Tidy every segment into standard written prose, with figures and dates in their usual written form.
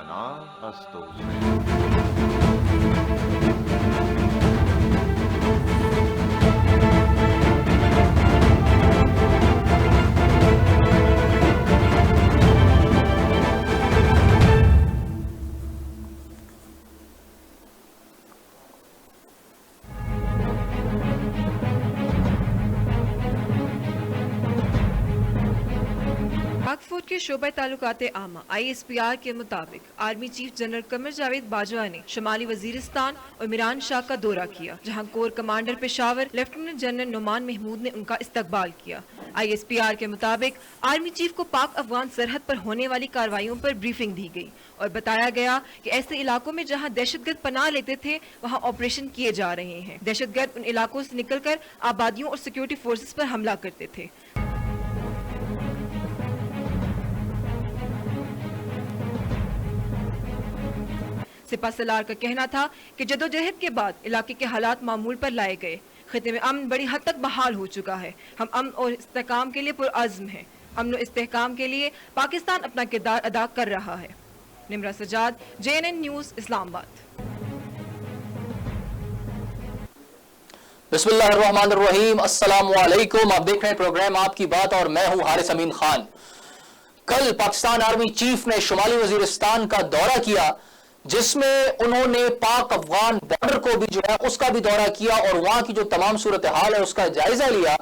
Ana Astose. पाक फौज के शोबा ताल्लुकात आमा ISPR के मुताबिक army chief general Qamar Javed Bajwa ने शुमाली वजीरिस्तान और मीरान शाह का दौरा किया, जहां core commander Peshawar lieutenant general Nauman Mahmood ने उनका इस्तकबाल किया। ISPR के मुताबिक आर्मी चीफ को पाक अफगान सरहद पर होने वाली कार्रवाइयों पर ब्रीफिंग दी गई और बताया गया कि ऐसे इलाकों में जहां दहशतगर्द पनाह लेते थे वहां ऑपरेशन किए जा रहे हैं। दहशतगर्द उन इलाकों से निकलकर आबादियों और सिक्योरिटी फोर्सेस पर हमला करते थे। सिपा सलार का कहना था कि जदोजहद के बाद इलाके के हालात मामूल पर लाए गए। खिते में अमन बड़ी हद तक बहाल हो चुका है। हम अमन और इस्तेहकाम के लिए पुरअज़्म हैं। अमन और इस्तेहकाम के लिए पाकिस्तान अपना किरदार अदा कर रहा है। Nimra Sajjad, JNN news, Islamabad. बिस्मिल्लाहिर्रहमानिर्रहीम, अस्सलामु अलैकुम। आप देख रहे हैं प्रोग्राम आपकी बात और मैं हूं हारिस अमीन खान। कल पाकिस्तान आर्मी चीफ ने शुमाली वजीरिस्तान का दौरा किया, जिसमें उन्होंने पाक अफगान बॉर्डर को भी जो है उसका भी दौरा किया और वहां की जो तमाम सूरत हाल है उसका जायजा लिया।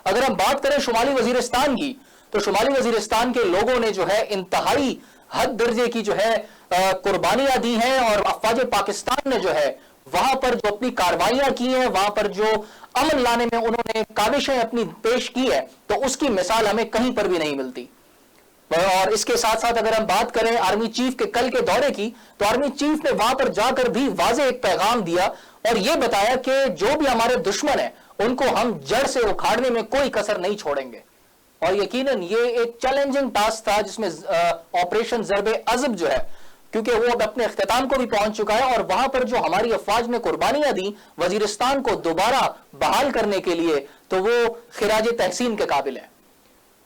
अगर हम बात करें शुमाली वजीरिस्तान की, तो शुमाली वजीरिस्तान के लोगों ने जो है इंतहाई हद दर्जे की जो है कुर्बानियां दी हैं और अफवाज पाकिस्तान ने जो है वहां पर जो अपनी कार्रवाइयां की हैं, वहां पर जो अमन लाने में उन्होंने काविशें अपनी पेश की है, तो उसकी मिसाल हमें कहीं पर भी नहीं मिलती। और इसके साथ साथ अगर हम बात करें आर्मी चीफ के कल के दौरे की, तो आर्मी चीफ ने वहां पर जाकर भी वाज़ेह एक पैगाम दिया और यह बताया कि जो भी हमारे दुश्मन है उनको हम जड़ से उखाड़ने में कोई कसर नहीं छोड़ेंगे। और यकीनन ये एक चैलेंजिंग टास्क था, जिसमें ऑपरेशन ज़रबे अज़ब जो है, क्योंकि वो अब अपने इख्तिताम को भी पहुंच चुका है और वहां पर जो हमारी अफवाज ने कुर्बानियां दी वजीरिस्तान को दोबारा बहाल करने के लिए, तो वो खिराज तहसीन के काबिल है।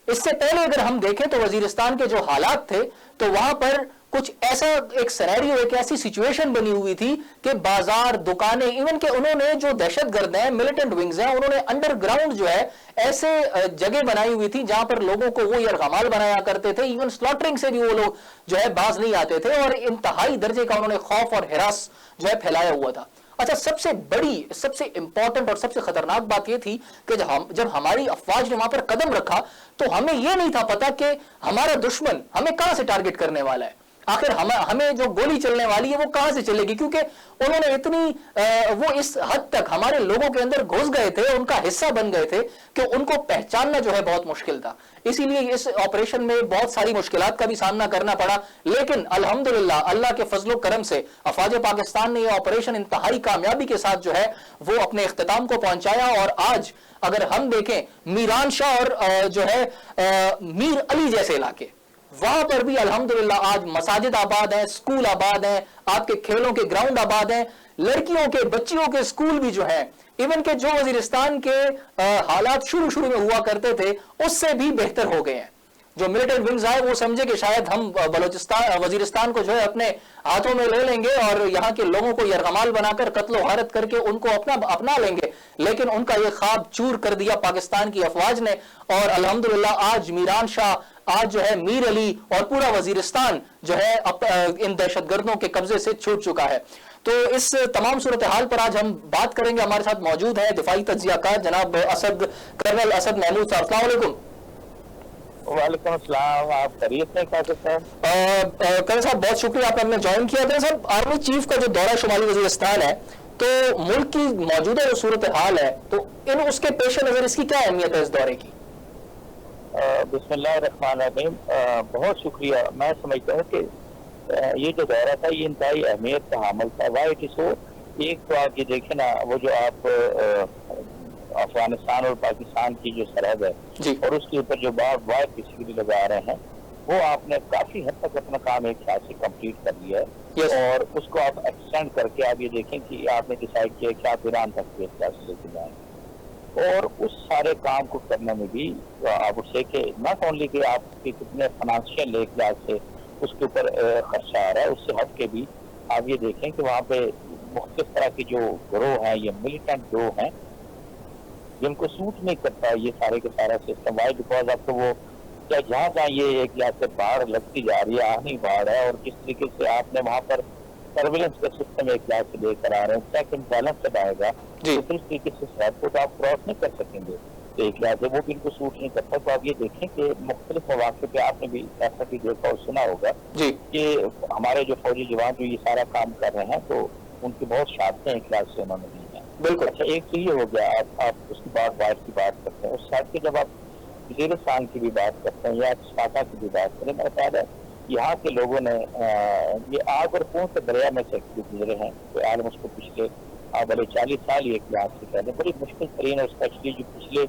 इससे पहले अगर हम देखें तो वजीरिस्तान के जो हालात थे, तो वहां पर कुछ ऐसा एक सिनेरियो, एक ऐसी सिचुएशन बनी हुई थी कि बाजार, दुकानें, इवन के उन्होंने जो दहशतगर्द हैं, मिलिटेंट विंग्स हैं, उन्होंने अंडरग्राउंड जो है ऐसे जगह बनाई हुई थी जहां पर लोगों को वो यरगमाल बनाया करते थे। इवन स्लॉटरिंग से भी वो लोग जो है बाज नहीं आते थे और इंतहाई दर्जे का उन्होंने खौफ और हिरास जो है फैलाया हुआ था। अच्छा, सबसे बड़ी, सबसे इंपॉर्टेंट और सबसे खतरनाक बात यह थी कि जब हमारी अफवाज ने वहां पर कदम रखा, तो हमें यह नहीं था पता कि हमारा दुश्मन हमें कहां से टारगेट करने वाला है। आखिर हमें जो गोली चलने वाली है वो कहां से चलेगी, क्योंकि उन्होंने वो इस हद तक हमारे लोगों के अंदर घुस गए थे, उनका हिस्सा बन गए थे कि उनको पहचानना जो है बहुत मुश्किल था। इसीलिए इस ऑपरेशन में बहुत सारी मुश्किलात का भी सामना करना पड़ा, लेकिन अल्हम्दुलिल्लाह अल्लाह के फजलो करम से अफवाज पाकिस्तान ने यह ऑपरेशन इंतहाई कामयाबी के साथ जो है वो अपने इख्तिताम को पहुंचाया। और आज अगर हम देखें मीरान शाह और जो है मीर अली जैसे इलाके, वहां पर भी अल्हम्दुलिल्लाह आज मसाजिद आबाद हैं, स्कूल आबाद हैं, आपके खेलों के ग्राउंड आबाद हैं, लड़कियों के, बच्चियों के स्कूल भी जो हैं, इवन के जो वजीरिस्तान के हालात शुरू में हुआ करते थे उससे भी बेहतर हो गए हैं। जो मिलिटेंट विंग्स आए वो समझे कि शायद हम बलोचिस्तान, वजीरिस्तान को जो है अपने हाथों में ले लेंगे और यहाँ के लोगों को यरगमाल बनाकर कत्लो गारत करके उनको अपना लेंगे, लेकिन उनका ये ख्वाब चूर कर दिया पाकिस्तान की अफवाज ने। और अल्हम्दुलिल्लाह आज मीरान शाह, आज जो है मीर अली और पूरा वजीरिस्तान जो है इन दहशतगर्दों के कब्जे से छूट चुका है। तो इस तमाम सूरत हाल पर आज हम बात करेंगे। हमारे साथ मौजूद है दिफाई तज्जियाकार जनाब कर्नल असद महमूद साहब। अस्सलाम वालेकुम। वालेकुम अस्सलाम, आप खैरियत हैं? कर्नल साहब बहुत शुक्रिया, आपने हमें ज्वाइन किया था। साहब, आर्मी चीफ का जो दौरा शुमाली वजीरिस्तान है, तो मुल्क की मौजूदा जो सूरत हाल है, तो इन उसके पेश नजर इसकी क्या अहमियत है इस दौरे की? बिस्मिल्लाहिर्रहमानिर्रहीम, बहुत शुक्रिया। मैं समझता हूँ कि ये जो दौरा था ये इंतहाई अहमियत का हामिल था। वाई इट इज सो, एक तो आप ये देखें ना, वो जो आप अफगानिस्तान और पाकिस्तान की जो सरहद है और उसके ऊपर जो बार वार बेसिकली लगा रहे हैं, वो आपने काफी हद तक अपना काम एक साथ से कंप्लीट कर लिया है और उसको आप एक्सटेंड करके आप ये देखें कि आपने डिसाइड किया कि आप ईरान तक एक साथ से लेके जाएंगे। और उस सारे काम को करने में भी आप उससे कि नॉट ओनली कि आपके कितने फाइनेंशियल लिहाज से उसके ऊपर खर्चा आ रहा है। उससे हट के भी आप ये देखें कि वहाँ पे मुख्तलिफ तरह के जो ग्रोह हैं, ये मिलिटेंट ग्रोह हैं, जिनको सूट नहीं करता ये सारे के सारा सिस्टम। वाई बिकॉज अब तो वो क्या जहाँ जहाँ ये एक या से बाढ़ लगती जा रही है, आनी बाढ़ है, और किस तरीके से आपने वहाँ पर सर्विलेंस का सिस्टम एक लाख से लेकर आ रहे हैं, चेक एंड बैलेंस जब आएगा तो इस तरीके से शहर को तो आप क्रॉस नहीं कर सकेंगे। तो एक लाख है वो भी इनको सूट नहीं करता। तो आप ये देखें कि मुख्तलिफ मौके पे आपने भी ऐसा भी देखा और सुना होगा कि हमारे जो फौजी जवान जो ये सारा काम कर रहे हैं, तो उनकी बहुत शहादतें एक लाख से उन्होंने दी हैं। बिल्कुल। अच्छा, एक तो ये हो गया, आप उसके बाद बाढ़ की बात करते हैं, उस साइड के जब आप वज़ीरिस्तान की भी बात करते हैं या साका की भी बात करें, मेरा ख्याल है यहाँ के लोगों ने ये आग और खून के दरिया में से गुजरे हैं। तो आलम उसको पिछले बड़े 40 साल एक लाख से पहले बड़ी मुश्किल तरीन, और स्पेशली जो पिछले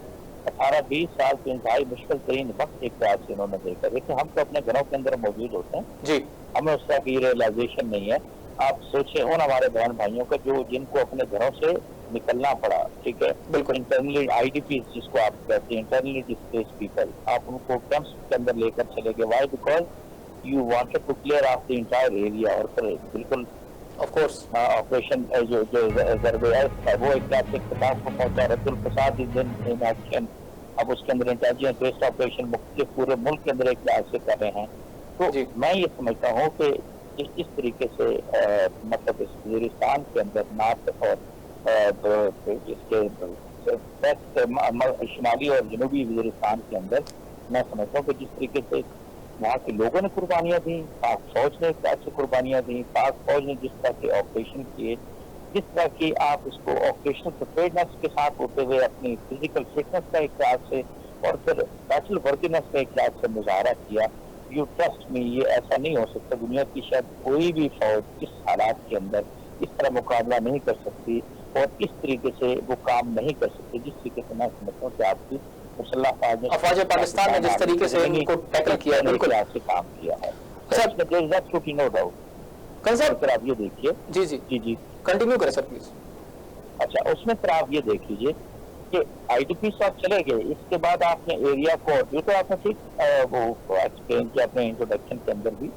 18-20 साल के इंतहाई मुश्किल तरीन वक्त एक लाख से उन्होंने देखा। देखिए, हम तो अपने घरों के अंदर मौजूद होते हैं जी, हमें उसका भी रियलाइजेशन नहीं है। आप सोचिए उन हमारे बहन भाइयों का जो जिनको अपने घरों से निकलना पड़ा, ठीक है, बिल्कुल इंटरनली IDP जिसको आप कहते हैं, इंटरनली डिस्प्लेस्ड पीपल, आप उनको कैंप्स के अंदर लेकर चले गए। Why because you wanted to clear of the entire area, और फिर बिल्कुल ऑफ कोर्स ऑपरेशन जो जरबेस था वो एक लाख से 50 को पहुंचा। रतुल प्रसाद इज इन एक्शन। अब उसके अंदर इंटेलिजेंस बेस्ड ऑपरेशन मुख्तलिफ पूरे मुल्क के अंदर एक लाख से कर रहे हैं। तो मैं ये समझता हूँ कि इस तरीके से मतलब इस वज़ीरिस्तान के अंदर नार्थ और इसके शुमाली और जनूबी वज़ीरिस्तान के अंदर मैं समझता हूँ कि जिस तरीके से वहाँ के लोगों ने कुर्बानियाँ दी, पाक फौज ने कैसे कुर्बानियाँ दी, पाक फौज ने जिस तरह के ऑपरेशन किए, जिस तरह की आप इसको ऑपरेशनल प्रिपेयर्डनेस के साथ होते हुए अपनी फिजिकल फिटनेस का एक लिहाज से और फिर बैटल वर्दीनेस का एक लिहाज से मुजाहरा किया। यू ट्रस्ट मी, ये ऐसा नहीं हो सकता। दुनिया की शायद कोई भी फौज इस हालात के अंदर इस तरह मुकाबला नहीं कर सकती और इस तरीके से वो काम नहीं कर सकती जिस तरीके से मैं समझता हूँ कि आपकी अफवाज पाकिस्तान ने जिस तरीके से इनको टैकल किया, बिल्कुल से काम किया है। No doubt. कल सर आप ये देखिए, जी कंटिन्यू करें सर प्लीज। अच्छा, उसमें फिर आप ये देख लीजिए कि IDP साहब चले गए, इसके बाद आपने एरिया कोड, ये तो आपने ठीक वो एक्सप्लेन किया अपने इंट्रोडक्शन के अंदर भी,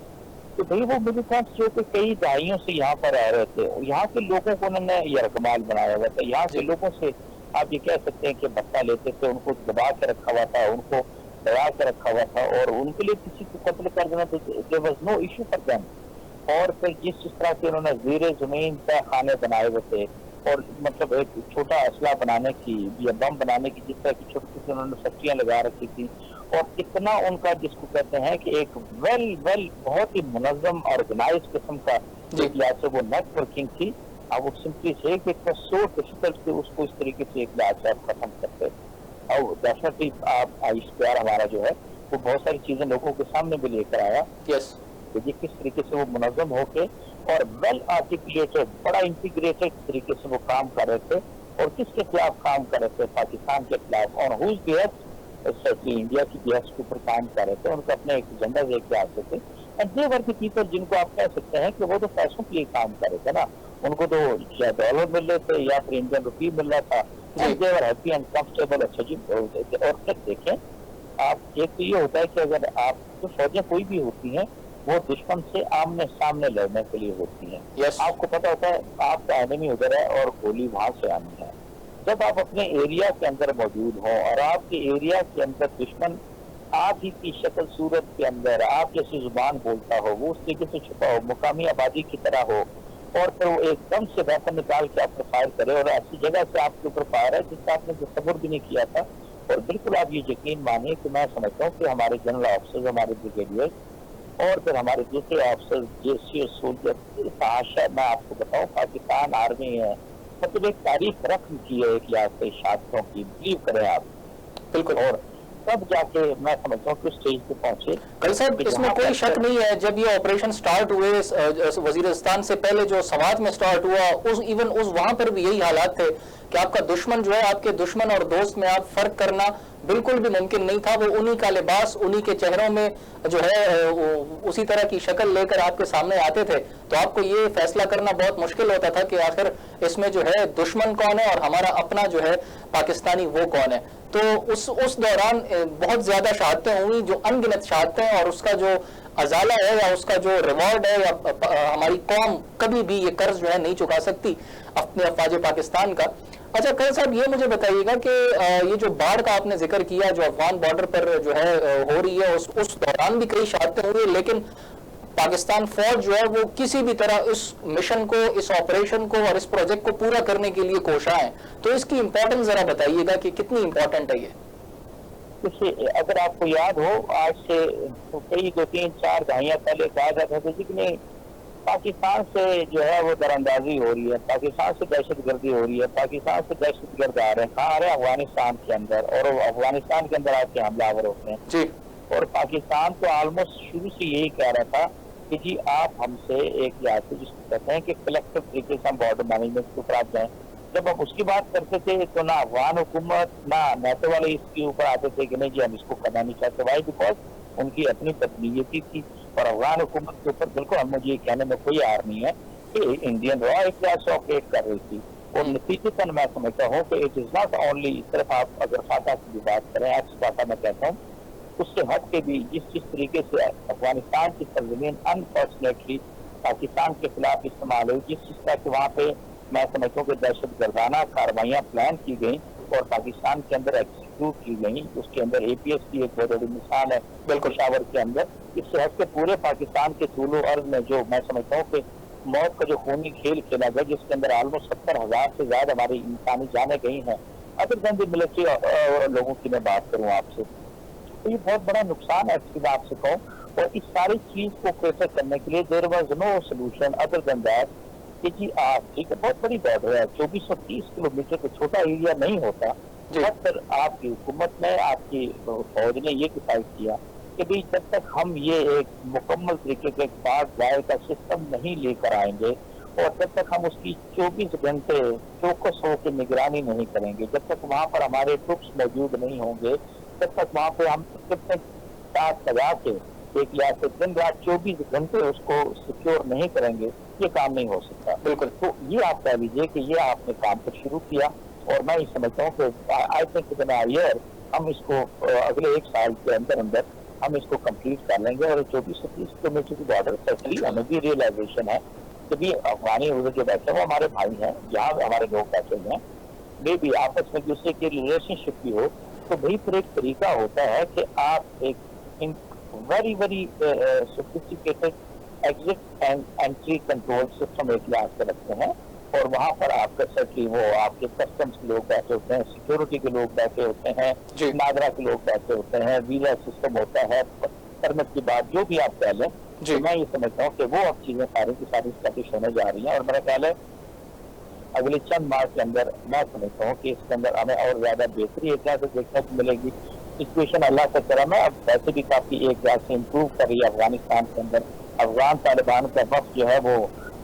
तो भाई वो मिलिटेंट्स जो कि कई दहाइयों से यहाँ पर आ रहे थे, यहाँ के लोगों को उन्होंने यरगमाल बनाया हुआ था। यहाँ के लोगों से आप ये कह सकते हैं कि बत्ता लेते थे, उनको दबा के रखा हुआ था, उनको डरा के रखा हुआ था और उनके लिए किसी को कत्ल कर देना तो there was no issue for them. और फिर जिस तरह से उन्होंने ज़ीरे ज़मीन तय खाने बनाए हुए थे और मतलब एक छोटा असला बनाने की या बम बनाने की जिस तरह की छोटी छोटी उन्होंने फैक्ट्रियाँ लगा रखी थी, और इतना उनका जिसको कहते हैं कि एक वेल बहुत ही मुनज़्ज़म ऑर्गेनाइज किस्म का एक लिहाज से वो नेटवर्किंग थी। अब वो सिंपली से कि इट वाज सो डिफिकल्ट कि उसको इस तरीके से एक लिहाज से आप खत्म करते। और डेफिनेटली आप ISPR हमारा जो है वो बहुत सारी चीजें लोगों के सामने भी लेकर आया। यस, देखिए किस तरीके से वो मुनज़्ज़म होके और वेल आर्टिकुलेटेड, बड़ा इंटीग्रेटेड तरीके से वो काम कर रहे थे और किसके खिलाफ काम कर रहे थे, पाकिस्तान के खिलाफ, और हुज बिहेव्स इंडिया की बिहेव्स के ऊपर काम कर रहे थे। उनका अपने एक एजेंडा लेके आते थे and they were the people जिनको आप कह सकते हैं कि वो तो पैसों के लिए काम कर रहे थे ना, उनको तो या डॉलर मिल रहे थे या फिर इंडियन रुपी मिल रहा था, दे वर हैप्पी एंड कंफर्टेबल। अच्छा जी, और फिर देखें आप, एक तो ये होता है कि अगर आप तो फौजें कोई भी होती हैं वो दुश्मन से आमने सामने लड़ने के लिए होती हैं। yes. आपको पता होता है आपका एनिमी उधर है और गोली वहां से आनी है। जब आप अपने एरिया के अंदर मौजूद हो और आपके एरिया के अंदर दुश्मन आप ही की शक्ल सूरत के अंदर आप जैसी जुबान बोलता हो, वो उस तरीके से छुपा हो, मुकामी आबादी की तरह हो, और फिर वो एकदम से वेपन निकाल के आप पर फायर करे और ऐसी जगह से आपके ऊपर फायर है जिसका आपने तसव्वुर भी नहीं किया था। और बिल्कुल आप ये यकीन मानिए कि मैं समझता हूँ कि हमारे जनरल ऑफिसर्स, हमारे ब्रिगेडियर्स और फिर हमारे दूसरे ऑफिसर्स, JC और सोल्जर, आशा मैं आपको बताऊँ पाकिस्तान आर्मी है मतलब एक तारीख रख की है एक लिहाज से छात्रों की, बिलीव करें आप बिल्कुल। और तब जाके मैं समझता हूँ कि स्टेज पे पहुंचे। कल साहब इसमें कोई शक नहीं है, जब ये ऑपरेशन स्टार्ट हुए वजीरिस्तान से पहले जो सवात में स्टार्ट हुआ, उस वहां पर भी यही हालात थे कि आपका दुश्मन जो है, आपके दुश्मन और दोस्त में आप फर्क करना बिल्कुल भी मुमकिन नहीं था। वो उन्हीं का लिबास, उन्हीं के चेहरों में जो है उसी तरह की शक्ल लेकर आपके सामने आते थे, तो आपको ये फैसला करना बहुत मुश्किल होता था कि आखिर इसमें जो है दुश्मन कौन है और हमारा अपना जो है पाकिस्तानी वो कौन है। तो उस दौरान बहुत ज्यादा शहादतें हुई, जो अनगिनत शहादतें, और उसका जो अजाला है या उसका जो रिवॉर्ड है, या हमारी कौम कभी भी ये कर्ज जो है नहीं चुका सकती अपने अफवाज पाकिस्तान का। अच्छा कर्ज साहब, ये मुझे बताइएगा कि ये जो बाढ़ का आपने जिक्र किया जो अफगान बॉर्डर पर जो है हो रही है, उस दौरान भी कई शहादतें हुई, लेकिन पाकिस्तान फौज जो है वो किसी भी तरह इस मिशन को, इस ऑपरेशन को और इस प्रोजेक्ट को पूरा करने के लिए कोशा है। तो इसकी इंपॉर्टेंस जरा बताइएगा कि कितनी इंपॉर्टेंट है ये। अगर आपको याद हो, आज से तो कई 2-3-4 दहाइयां पहले कहा जाता था कि नहीं, पाकिस्तान से जो है वो दरअंदाजी हो रही है, पाकिस्तान से दहशतगर्दी हो रही है, पाकिस्तान से दहशतगर्द आ रहे हैं, कहाँ आ रहे हैं? अफगानिस्तान के अंदर, और अफगानिस्तान के अंदर आके हमलावर होते हैं जी। और पाकिस्तान तो ऑलमोस्ट शुरू से यही कह रहा था कि जी आप हमसे एक लिहाज से जिसको कहते हैं कि कलेक्टिव तरीके से हम बॉर्डर मैनेजमेंट के ऊपर आ जाएं। जब हम उसकी बात करते थे तो ना अफगान हुकूमत ना नेटो वाले इसके ऊपर आते थे कि नहीं जी हम इसको करना नहीं चाहते। वाई? बिकॉज उनकी अपनी तकनीकी थी और अफगान हुकूमत के ऊपर बिल्कुल हम मुझे ये कहने में कोई आर नहीं है कि इंडियन रॉ एक लिहाज से ऑपरेट कर रही थी। और नतीजतन मैं समझता हूँ कि इट इज नॉट ओनली, सिर्फ आप अगर फाटा की भी बात करें, एक्स फाटा मैं कहता हूँ, उससे हट के भी जिस तरीके से अफगानिस्तान की सरजमीन अनफॉर्चुनेटली पाकिस्तान के खिलाफ इस्तेमाल हुई, जिस तरह के वहाँ पे मैं समझता हूँ कि दहशतगर्दाना कार्रवाइयाँ प्लान की गई और पाकिस्तान के अंदर एग्जीक्यूट की गई, उसके अंदर APS की एक बहुत बड़ी मिसाल है पेशावर के अंदर। इससे हट के पूरे पाकिस्तान के तूलो अर्ज में जो मैं समझता हूँ कि मौत का जो खूनी खेल खेला गया, जिसके अंदर ऑलमोस्ट 70,000 से ज्यादा हमारी इंसानी जाने गई हैं, अदर देन द मिलिट्री लोगों की मैं बात करूँ आपसे, तो ये बहुत बड़ा नुकसान है इसकी मैं आपसे कहूँ। और इस सारी चीज को कैसे करने के लिए there was no solution other than that कि जी आप ठीक है, बहुत बड़ी बॉर्डर है, 2430 किलोमीटर तो छोटा एरिया नहीं होता। फिर आपकी हुकूमत ने, आपकी फौज ने ये डिसाइड किया कि भाई जब तक हम ये एक मुकम्मल तरीके के बाढ़ जाए का सिस्टम नहीं लेकर आएंगे और जब तक हम उसकी 24 घंटे चौकस होकर निगरानी नहीं करेंगे, जब तक वहाँ पर हमारे ट्रुप्स मौजूद नहीं होंगे, तब तक वहाँ पे हम साथ लगा के एक या से दिन रात 24 घंटे उसको सिक्योर नहीं करेंगे, ये काम नहीं हो सकता। बिल्कुल। तो ये आप कह लीजिए कि ये आपने काम को शुरू किया और मैं ये समझता हूँ कि I think with an year हम इसको अगले 1 साल के अंदर अंदर हम इसको कंप्लीट कर लेंगे। और 24-30 किलोमीटर की बॉर्डर सच्ची हमें भी रियलाइजेशन है कि भी अफगानी उधर जो बैठे वो हमारे भाई हैं, यहाँ हमारे लोग बैठे हुए हैं, मे भी आपस में दूसरे की रिलेशनशिप भी हो, तो भाई फिर एक तरीका होता है कि आप एक very very sophisticated exit and entry control system एक लिहाज से रखते हैं और वहाँ पर आपका सेटली हो, आपके कस्टम्स के लोग बैठे होते हैं, सिक्योरिटी के लोग बैठे होते हैं, नागरा के लोग बैठे होते हैं, वीजा सिस्टम होता है, परमिट की बात जो भी आप कह लें। तो मैं ये समझता हूँ कि वो अब चीजें सारी की सारी स्टैटिश होने जा रही हैं और मेरा ख्याल है अगले चंद माह के अंदर मैं समझता हूँ कि इसके अंदर हमें और ज्यादा बेहतरी एक से देखने को मिलेगी। सिचुएशन अल्लाह का करम है, अब वैसे भी काफी एक लिहाज से इम्प्रूव कर रही है अफगानिस्तान के अंदर। अफगान तालिबान का वक्त जो है वो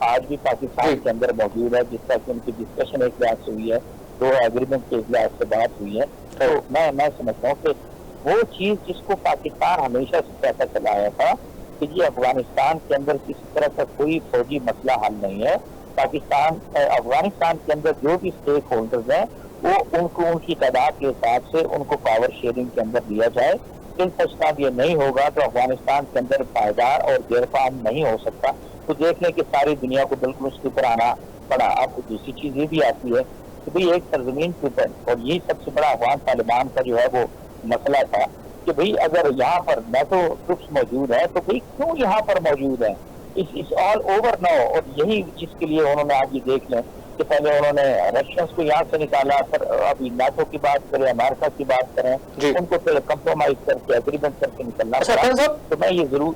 आज भी पाकिस्तान के अंदर मौजूद है, जिस तरह की उनकी डिस्कशन एक लिहाज से हुई है, 2 एग्रीमेंट के एक लिहाज से बात हुई है। तो मैं समझता हूँ कि वो चीज जिसको पाकिस्तान हमेशा से कहता चला आया था कि ये अफगानिस्तान के अंदर किसी तरह का कोई फौजी मसला हल नहीं है, पाकिस्तान अफगानिस्तान के अंदर जो भी स्टेक होल्डर्स हैं वो उनको उनकी तादाद के हिसाब से उनको पावर शेयरिंग के अंदर दिया जाए। इन पश्चात ये नहीं होगा तो अफगानिस्तान के अंदर पायदार और गैरकाम नहीं हो सकता। तो देख लें कि सारी दुनिया को बिल्कुल उसके ऊपर आना पड़ा। अब दूसरी चीज ये भी आती है कि भाई एक सरजमीन के ऊपर, और यही सबसे बड़ा अफगान तालिबान का जो है वो मसला था कि भाई अगर यहाँ पर नेटो ट्रुप्स मौजूद है तो भाई क्यों यहाँ पर मौजूद है, इस ऑल ओवर नाउ। और यही जिसके लिए उन्होंने आज ये देख लें कि पहले उन्होंने रशियंस को यहाँ से निकाला, फिर अभी नाटो की बात करें, अमेरिका की बात करें, उनको फिर कंप्रोमाइज करके एग्रीमेंट करके निकलना। तो मैं ये जरूर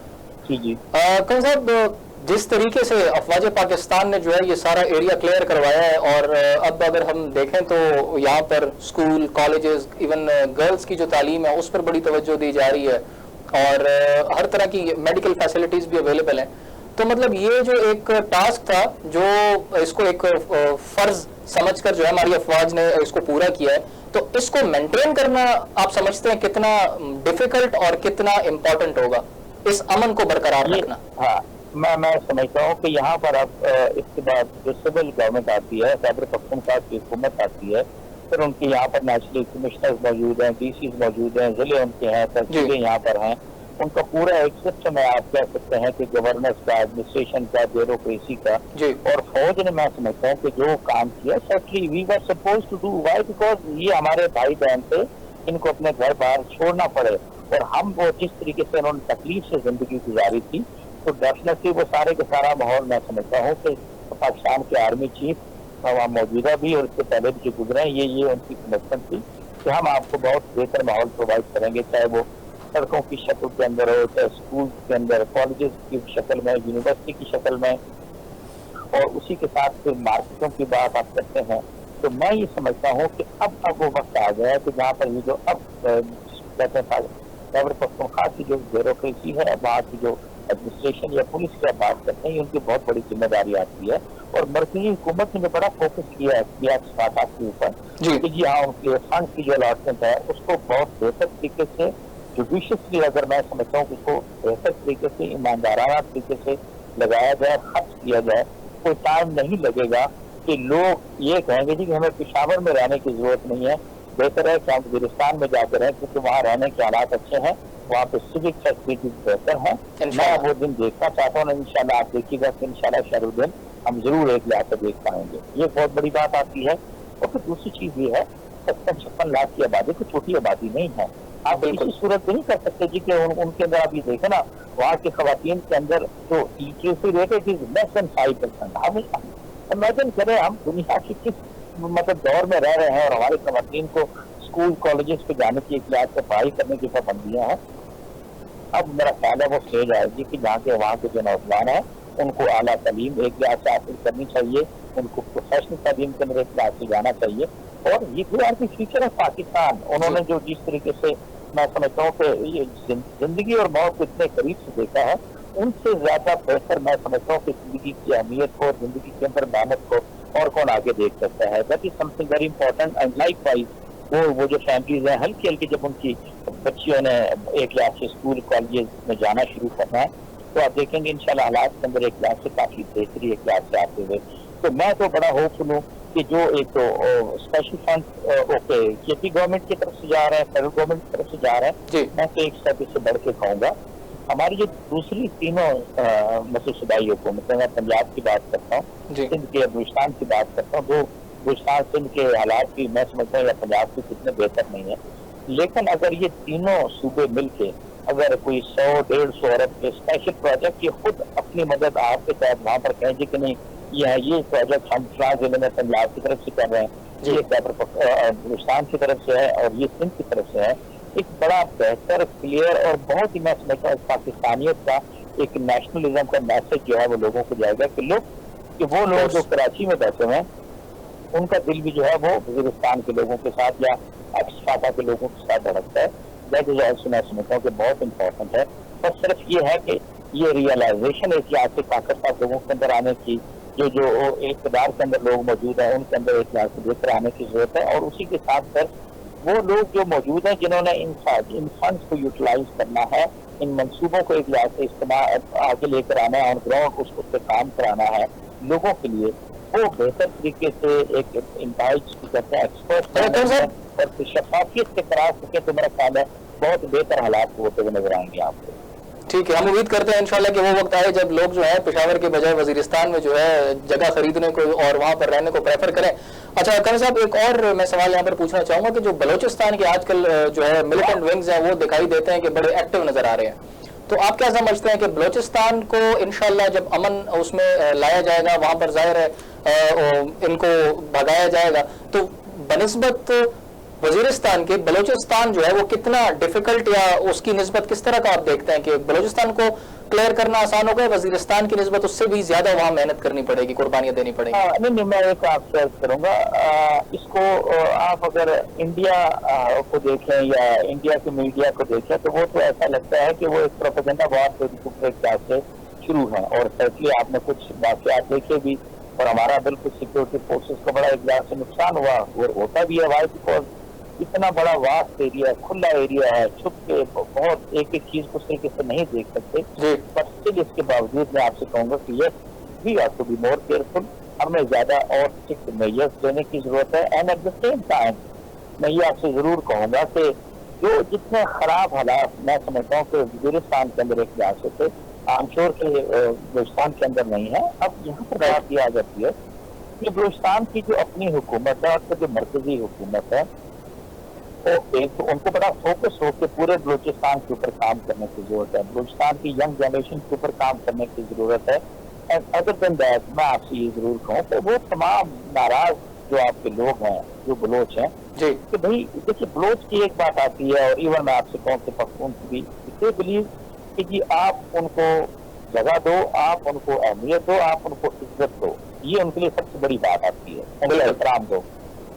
जी कौन साहब जिस तरीके से अफवाज पाकिस्तान ने जो है ये सारा एरिया क्लियर करवाया है और अब अगर हम देखें तो यहाँ पर स्कूल कॉलेजेस इवन गर्ल्स की जो तालीम है उस पर बड़ी तवज्जो दी जा रही है और हर तरह की मेडिकल फैसिलिटीज भी अवेलेबल हैं। तो मतलब ये जो एक टास्क था जो इसको एक फर्ज समझकर जो है हमारी अफवाज ने इसको पूरा किया है, तो इसको मेंटेन करना आप समझते हैं कितना डिफिकल्ट और कितना इम्पोर्टेंट होगा इस अमन को बरकरार रखना? हाँ, मैं समझता हूँ कि यहाँ पर अब इसके बाद जो सिविल गवर्नमेंट आती है, खैबर पख्तूनख्वा की हुकूमत आती है, फिर उनके यहाँ पर नेशनल कमिश्नर मौजूद हैं, DCs मौजूद हैं, जिले उनके हैं, तहसीलें यहाँ पर हैं, उनका पूरा एक सिस्टम है, आप कह सकते हैं कि गवर्नेंस का, एडमिनिस्ट्रेशन का, ब्यूरोक्रेसी का। और फौज ने, मैं समझता हूँ कि जो काम किया, certainly we were suppose to do, why because ये हमारे भाई बहन थे, इनको अपने घर बाहर छोड़ना पड़े, और हम वो जिस तरीके से उन्होंने तकलीफ से जिंदगी गुजारी थी, तो डेफिनेटली वो सारे का सारा माहौल मैं समझता हूँ कि पाकिस्तान के आर्मी चीफ वहाँ मौजूदा भी और इससे पहले भी जो गुजरे हैं, ये उनकी कमिटमेंट थी कि हम आपको बहुत बेहतर माहौल प्रोवाइड करेंगे, चाहे वो सड़कों की शक्ल के अंदर हो, चाहे स्कूल के अंदर, कॉलेजेस की शक्ल में, यूनिवर्सिटी की शक्ल में, और उसी के साथ फिर मार्केटों की बात आप करते हैं। तो मैं ये समझता हूँ कि अब वो वक्त आ गया है कि जहाँ पर ये जो अब कहते हैं खैबर पख्तूनख्वा की जो ब्यूरोक्रेसी है, वहाँ की जो एडमिनिस्ट्रेशन या पुलिस की बात करते हैं, उनकी बहुत बड़ी जिम्मेदारी आती है। और मरकजी हुकूमत ने बड़ा फोकस किया है के ऊपर कि जी हाँ, उनके फंड की जो अलॉटमेंट है उसको बहुत बेहतर तरीके से, जुडिशियसली अगर मैं समझता हूँ, उसको बेहतर तरीके से, ईमानदाराना तरीके से लगाया जाए, खर्च किया जाए। कोई टाइम नहीं लगेगा कि लोग ये कहेंगे जी कि हमें पेशावर में रहने की जरूरत नहीं है, बेहतर है कि हम वजीरिस्तान में जाकर रहें, क्योंकि वहाँ रहने के हालात अच्छे हैं, वहाँ पे सिविक फैसिलिटीज बेहतर है। मैं वो दिन देखना चाहता हूँ, इंशाल्लाह आप देखिएगा कि इंशाल्लाह शहरुद्दीन हम जरूर एक लिहाज से देख पाएंगे। ये बहुत बड़ी बात आती है। और फिर दूसरी चीज ये है, 55 लाख की आबादी कोई छोटी आबादी नहीं है। आप इसी सूरत भी नहीं कर सकते जी कि उनके अंदर आप ये देखें ना, वहाँ की खवातीन के अंदर जो लिटरेसी रेट है इज लेस देन 5%। आप इमेजिन करें हम दुनिया की किस मतलब दौर में रह रहे हैं, और हमारी खवातीन को स्कूल कॉलेजेस पे जाने की, एक लिहाज से पढ़ाई करने की पाबंदियां हैं। अब मेरा ख्याल है वो स्टेज आएगी कि जहाँ के वहाँ के जो नौजवान है उनको आला तालीम एक लिहाज से हासिल करनी चाहिए, उनको प्रोफेशनल तालीम के अंदर एक लिहाज से जाना चाहिए। और ये भी फ्यूचर है पाकिस्तान। उन्होंने जो जिस तरीके से मैं समझता हूँ कि ये जिंदगी और मौत को इतने करीब से देखा है, उनसे ज्यादा बेहतर मैं समझता हूँ कि जिंदगी की अहमियत को, जिंदगी के अंदर मेहनत को और कौन आगे देख सकता है। That is something very important. And like wise वो जो फैमिलीज हैं, हल्की हल्की जब उनकी बच्चियों ने एक लिहाज से स्कूल कॉलेज में जाना शुरू करना है, तो आप देखेंगे इंशाल्लाह हालात के अंदर एक लिहाज से काफी बेहतरी एक लिहाज से आते हुए। तो मैं तो बड़ा होपफुल हूँ कि जो एक तो special fund okay KP government की तरफ से जा रहे हैं, फेडरल गवर्नमेंट की तरफ से जा रहे हैं, मैं तो एक स्टेप इससे बढ़ के कहूँगा। हमारी जो दूसरी तीनों मतलब सूबाई हुकूमतें, मैं पंजाब की बात करता हूँ, सिंध के, बलूचिस्तान की बात करता हूँ, तो बलूचिस्तान सिंध के हालात भी मैं समझता हूँ या पंजाब के कितने बेहतर नहीं है। लेकिन अगर ये तीनों सूबे मिलके अगर कोई 100-150 अरब के स्पेशल प्रोजेक्ट ये खुद अपनी मदद आपके तहत वहाँ पर कहें कि नहीं ये प्रोजेक्ट हम फ्रांस जिले में पंजाब की तरफ से कर रहे हैं, ये बलूचिस्तान की तरफ से है और ये सिंध की तरफ से है, एक बड़ा बेहतर, क्लियर और बहुत ही मैं समझता हूँ पाकिस्तानियत का एक नेशनलिज्म का मैसेज जो है वो लोगों को जाएगा कि वो लोग जो कराची में बैठे हुए हैं उनका दिल भी जो है वो वजीरिस्तान के लोगों के साथ या फाटा के लोगों के साथ धड़कता है। दैट इज ऑल्सो मैं समझता हूँ कि बहुत इंपॉर्टेंट है। बस सिर्फ ये है कि ये रियलाइजेशन एक लिहाज से ताकत लोगों के अंदर आने की, जो इक़्तिदार के अंदर लोग मौजूद हैं उनके अंदर एक लिहाज से बेहतर आने की जरूरत है। और उसी के साथ साथ वो लोग जो मौजूद हैं जिन्होंने इन फंड्स को यूटिलाइज करना है, इन मंसूबों को एक लिहाज से इस्तेमाल आगे लेकर आना है, ऑन ग्राउंड उस पर काम कराना है लोगों के लिए, वो बेहतर तरीके से एक कहते हैं एक्सपर्ट और शफाफियत से करा सके, तो मेरा ख्याल है बहुत बेहतर हालात होते हुए नजर आएंगे आपको। ठीक है, हम उम्मीद करते हैं इंशाल्लाह कि वो वक्त आए जब लोग जो है पेशावर के बजाय वजीरिस्तान में जो है जगह खरीदने को और वहाँ पर रहने को प्रेफर करें। अच्छा करण साहब, एक और मैं सवाल यहाँ पर पूछना चाहूँगा कि जो बलोचिस्तान के आजकल जो है मिलिटेंट विंग्स हैं वो दिखाई देते हैं कि बड़े एक्टिव नजर आ रहे हैं, तो आप क्या समझते हैं कि बलोचिस्तान को इंशाल्लाह जब अमन उसमें लाया जाएगा, वहाँ पर जाहिर है इनको भगाया जाएगा, तो बनिस्बत वजीरिस्तान के बलोचिस्तान जो है वो कितना डिफिकल्ट या उसकी निस्बत किस तरह का आप देखते हैं कि बलोचिस्तान को क्लियर करना आसान होगा, वजीरिस्तान की निस्बत उससे भी ज्यादा वहाँ मेहनत करनी पड़ेगी, कुर्बानियां देनी पड़ेगी? नहीं, मैं एक आपसे अर्ज करूंगा, इसको आप अगर इंडिया को देखें या इंडिया के मीडिया को देखें तो वो तो ऐसा लगता है कि वो एक प्रोपेगेंडा वॉर से शुरू है। और सर्टली आपने कुछ वाकयात देखे भी, और हमारा बिल्कुल सिक्योरिटी फोर्सेस को बड़ा एक लिहाज से नुकसान हुआ और होता भी है। वाई बिकॉज इतना बड़ा वास्ट एरिया, खुला एरिया है, छुप के बहुत एक एक चीज को तरीके से नहीं देख सकते। बट स्टिल इसके बावजूद मैं आपसे कहूंगा कि yes we have to be more careful, हमें ज्यादा और स्ट्रिक्ट मेजर्स लेने की जरूरत है। And at the same time मैं ये आपसे जरूर कहूंगा कि जो जितने खराब हालात मैं समझता हूँ कि वजीरिस्तान के अंदर एक लिहाज से थे, आमशोर के बलूचिस्तान के अंदर नहीं है। अब यहाँ पर बात यह आ जाती है कि बलूचिस्तान की जो अपनी हुकूमत है और जो मरकजी हुकूमत है, तो एक तो उनको बड़ा फोकस होकर पूरे बलूचिस्तान के ऊपर काम करने की जरूरत है, बलूचिस्तान की यंग जनरेशन के ऊपर काम करने की जरूरत है। एंड अदर देन दैट मैं आपसे ये जरूर कहूँ कि वो तमाम नाराज जो आपके लोग हैं, जो बलोच हैं, कि भाई देखिए बलोच की एक बात आती है, और इवन मैं आपसे कहूँ कि पख्तून की भी, इसे बिलीव कि जी आप उनको जगह दो, आप उनको अहमियत दो, आप उनको इज्जत दो, ये उनके लिए सबसे बड़ी बात आती है, उनको एहतराम दो।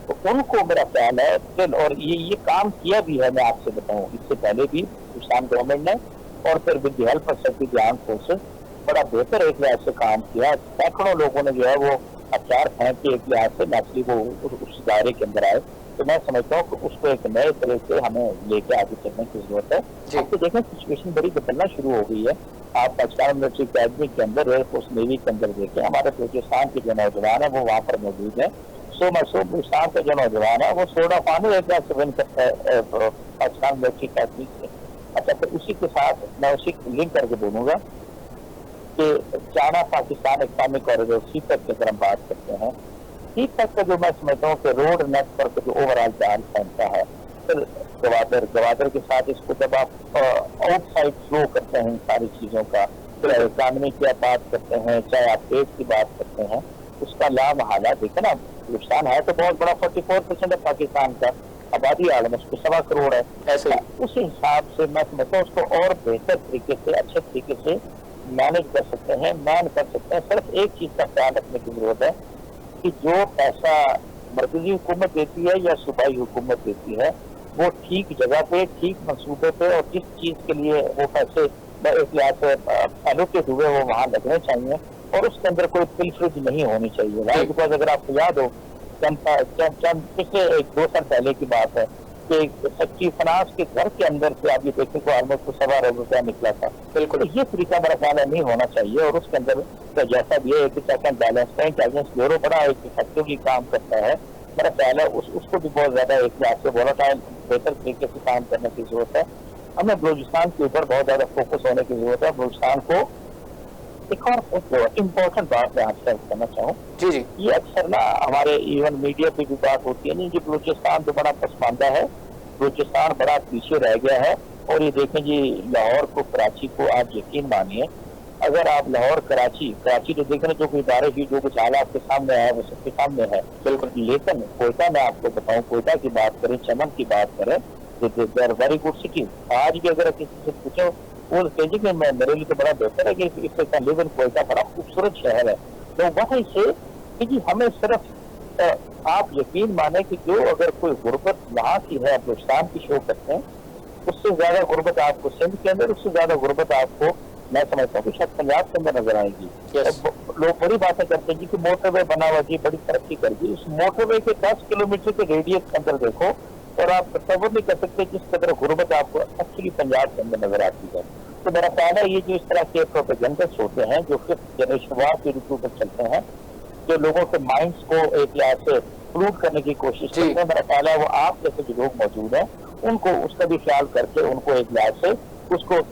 तो उनको मेरा ख्याल है, और ये काम किया भी है, मैं आपसे बताऊं, इससे पहले भी पाकिस्तान गवर्नमेंट ने और फिर with the help of secretary armed forces बड़ा बेहतर एक लिहाज से काम किया। सैकड़ों लोगों ने जो है वो हथियार फेंक के एक लिहाज से नेचुरली वो उस दायरे के अंदर आए। तो मैं समझता हूँ कि उसको एक नए तरह से हमें लेके आगे चलने की जरूरत है। आपको देखें सिचुएशन बड़ी बदलना शुरू हो गई है। आप पाकिस्तान मिलिट्री अकेडमी के अंदर, एयरफोर्स नेवी के अंदर देखें, हमारे बलूचिस्तान के जो नौजवान है वो वहाँ पर मौजूद है। बलूचिस्तान का जो नौजवान है वो सोडा पानी एक से विन करता है पाकिस्तान मिलिट्री अकेडमी से। अच्छा, फिर उसी के साथ मैं उसी लिंक करके बोलूँगा कि China Pakistan Islamic corridor CPEC की अगर हम बात करते हैं, सीपैक का जो मैं समझता हूँ कि रोड नेट पर जो ओवरऑल जाल फैलता है, फिर गवादर के साथ इसको जब आप आउटसाइड फ्लो करते हैं सारी चीज़ों का, चाहे इकानमी की आप बात करते हैं, चाहे आप पेट की बात करते हैं, उसका लाभ हालात देखे ना, बलूचिस्तान है तो बहुत बड़ा 44% है पाकिस्तान का, आबादी आलम उसको 1.25 करोड़ है। ऐसे उस हिसाब से मैं समझता हूँ उसको और बेहतर तरीके से, अच्छे तरीके से मैनेज कर सकते हैं, मैन कर सकते हैं। सिर्फ एक चीज का ख्याल रखने की जरूरत है कि जो पैसा मरकजी हुकूमत देती है या सूबाई हुकूमत देती है, वो ठीक जगह पे, ठीक मंसूबे पे, और जिस चीज के लिए वो पैसे एक लिहाज से एलोकेट हुए वो वहाँ लगने चाहिए, और उसके अंदर कोई पिलफरेज नहीं होनी चाहिए। बिकॉज अगर आपको याद हो पिछले 1-2 साल पहले की बात है कि सच्ची फनास के घर के अंदर से आप ये देखने को ऑलमोस्ट 1.25 अरब रुपया निकला था। बिल्कुल ये तरीका मेरा ख्याल है नहीं होना चाहिए, और उसके अंदर तो जैसा भी है check and balance bank agents bureau बड़ा एक इफेक्टिवली काम करता है। मेरा ख्याल है उसको भी बहुत ज्यादा एक लिहाज से वोलेटाइल बेहतर तरीके से काम करने की जरूरत है। हमें बलूचिस्तान के ऊपर बहुत ज्यादा फोकस होने की जरूरत है। बलूचिस्तान को एक और इम्पोर्टेंट बात मैं आपसे करना चाहूँ, जी ये अक्सर ना हमारे इवन मीडिया पे भी बात होती है, नहीं जी बलूचिस्तान तो बड़ा पसमानदा है, बलूचिस्तान बड़ा पीछे रह गया है। और ये देखें जी लाहौर को, कराची को, आप यकीन मानिए अगर आप लाहौर कराची तो देखें जो कोई इदारे की जो कुछ हाल आपके सामने है वो सबके सामने है, बिल्कुल। लेकिन कोयटा में आपको बताऊँ, कोयटा की बात करें, चमन की बात करें, वेरी गुड सिटी। आज भी अगर किसी से पूछो वो कहेंगे कि मेरे लिए तो बड़ा बेहतर है कि इससे लिव इन कोयटा बड़ा खूबसूरत शहर है। तो वहीं से कि जी हमें सिर्फ आप यकीन माने कि जो अगर कोई गुर्बत वहाँ की है, बलूचिस्तान की शो करते हैं, उससे ज्यादा गुर्बत आपको सिंध के अंदर, उससे ज्यादा गुर्बत आपको मैं समझता हूँ कि शायद पंजाब के अंदर नजर आएगी। लोग बड़ी बातें करते हैं जी कि मोटरवे बना हुआ जी बड़ी तरक्की कर दी। उस मोटरवे के 10 किलोमीटर के रेडियस के अंदर देखो और आप तस्वर नहीं कर सकते जिस कदर गुर्बत आपको एक्चुअली पंजाब के अंदर नजर आती है। तो मेरा ख्याल है ये जो इस तरह के प्रोपेगेंडर्स होते हैं जो 5th जनरेशन वार के ऋतु पर चलते हैं, जो लोगों के माइंड्स को एक लिहाज से फ्लूड करने की कोशिश करते हैं, मेरा ख्याल है वो आप जैसे जो लोग मौजूद हैं उनको उसका भी ख्याल करके उनको एक लिहाज से उसको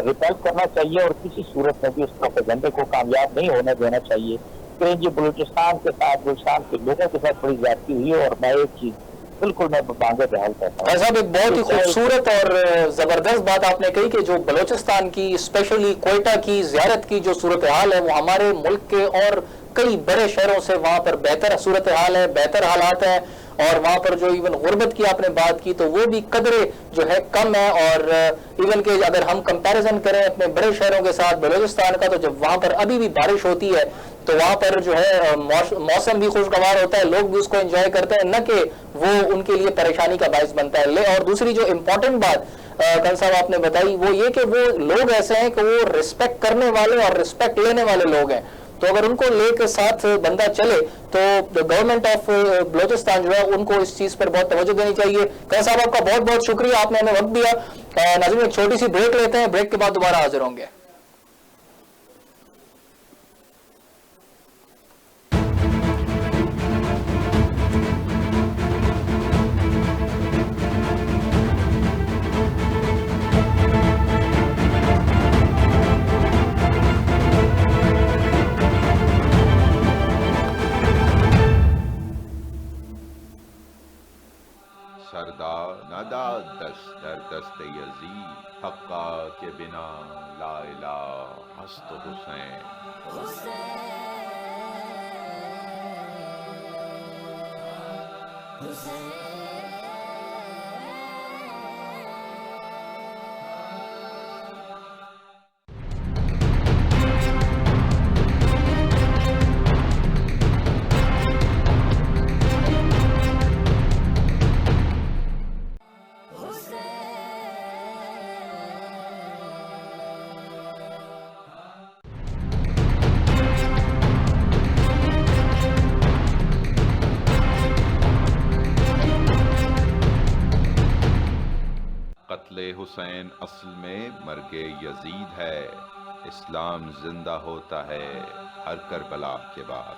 रिपेल करना चाहिए और किसी सूरत में भी उस प्रोपेगेंडे को कामयाब नहीं होने देना चाहिए। तो जी बलूचिस्तान के साथ, बलूचिस्तान के लोगों के साथ बड़ी ज्यादती हुई है। और मैं एक चीज बिल्कुल मैं मांगे बहाल करता हूँ। साहब एक बहुत ही खूबसूरत और जबरदस्त बात आपने कही कि जो बलूचिस्तान की, स्पेशली कोयटा की ज़ियारत की जो सूरत हाल है वो हमारे मुल्क के और कई बड़े शहरों से वहाँ पर बेहतर सूरत हाल है, बेहतर हालात है। और वहाँ पर जो इवन गुर्बत की आपने बात की तो वो भी कदरे जो है कम है। और इवन के अगर हम कंपैरिजन करें अपने बड़े शहरों के साथ बलूचिस्तान का, तो जब वहाँ पर अभी भी बारिश होती है तो वहाँ पर जो है मौसम भी खुशगवार होता है, लोग भी उसको एंजॉय करते हैं, न कि वो उनके लिए परेशानी का बायस बनता है। और दूसरी जो इम्पोर्टेंट बात कल साहब आपने बताई वो ये कि वो लोग ऐसे हैं कि वो रिस्पेक्ट करने वाले और रिस्पेक्ट लेने वाले लोग हैं। तो अगर उनको लेकर साथ बंदा चले तो गवर्नमेंट ऑफ बलूचिस्तान जो है उनको इस चीज पर बहुत तवज्जो देनी चाहिए। कल साहब आपका बहुत बहुत शुक्रिया, आपने हमें वक्त दिया। नाज़रीन एक छोटी सी ब्रेक लेते हैं, ब्रेक के बाद दोबारा हाजिर होंगे। शिकस्त यजीद, हक्का के बिना ला इलाहा हस्त हुसैन। कत्ले हुसैन असल में मर्गे यजीद है, इस्लाम जिंदा होता है हर करबला के बाद।